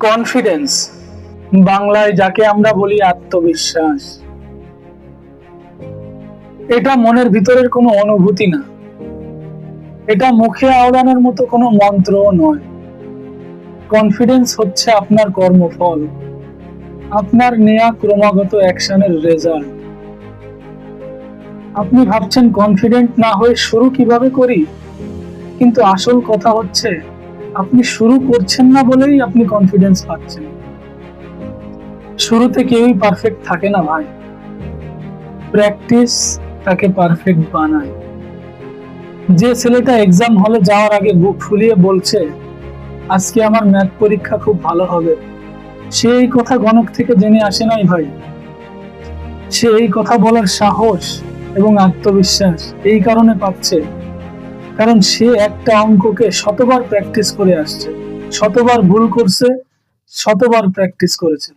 Confidence, বাংলায় যাকে আমরা বলি আত্মবিশ্বাস, এটা মনের ভিতরের কোনো অনুভূতি না, এটা মুখে আওড়ানোর মতো কোনো মন্ত্রও নয়। কনফিডেন্স হচ্ছে আপনার কর্মফল, আপনার নেয়া ক্রমাগত অ্যাকশনের রেজাল্ট। আপনি ভাবছেন কনফিডেন্ট না হয়ে শুরু কিভাবে করি, কিন্তু আসল কথা হচ্ছে আপনি শুরু করছেন না বলেই আপনি কনফিডেন্স পাচ্ছেন। শুরুতে কেউই পারফেক্ট থাকে না ভাই, প্র্যাকটিস তাকে পারফেক্ট বানায়। যে ছেলেটা এক্সাম হলে যাওয়ার আগে বুক ফুলিয়ে বলছে আজকে আমার ম্যাথ পরীক্ষা খুব ভালো হবে, সে এই কথা গণক থেকে জেনে আসে নাই ভাই। সে এই কথা বলার সাহস এবং আত্মবিশ্বাস এই কারণে পাচ্ছে কারণ সে একটা অঙ্ককে শতবার প্র্যাকটিস করে আসছে, শতবার ভুল করছে, শতবার প্র্যাকটিস করেছে।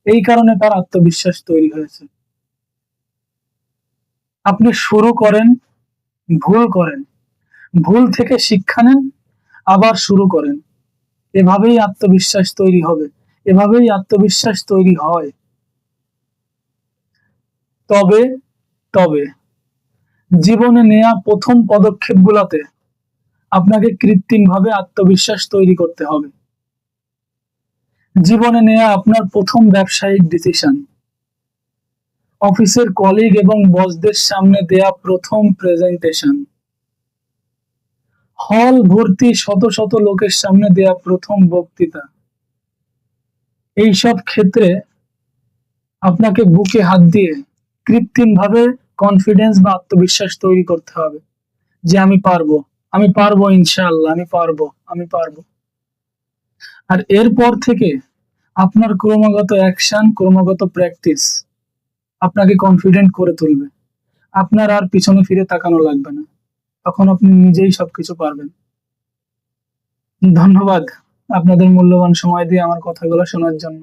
এই কারণে তার আত্মবিশ্বাস তৈরি হয়েছে। আপনি শুরু করেন, ভুল করেন, ভুল থেকে শিক্ষা নেন, আবার শুরু করেন। এভাবেই আত্মবিশ্বাস তৈরি হবে, এভাবেই আত্মবিশ্বাস তৈরি হয়। তবে তবে জীবনে নেয়া প্রথম পদক্ষেপগুলোতে আপনাকে কৃত্রিমভাবে আত্মবিশ্বাস তৈরি করতে হবে। জীবনে নেয়া আপনার প্রথম ব্যবসায়িক ডিসিশন, অফিসের কলিগ এবং বসদের সামনে দেয়া প্রথম প্রেজেন্টেশন, হল ভর্তি শত শত লোকের সামনে দেয়া প্রথম বক্তৃতা, এইসব ক্ষেত্রে আপনাকে বুকে হাত দিয়ে কৃত্রিমভাবে কনফিডেন্স বা আত্মবিশ্বাস তৈরি করতে হবে যে আমি পারবো, আমি পারবো, ইনশাআল্লাহ আমি পারবো, আমি পারবো। আর এরপর থেকে আপনার ক্রমাগত অ্যাকশন, ক্রমাগত প্র্যাকটিস আপনাকে কনফিডেন্ট করে তুলবে। আপনার আর পিছনে ফিরে তাকানো লাগবে না, তখন আপনি নিজেই সবকিছু পারবেন। ধন্যবাদ আপনাদের মূল্যবান সময় দিয়ে আমার কথাগুলো শোনার জন্য।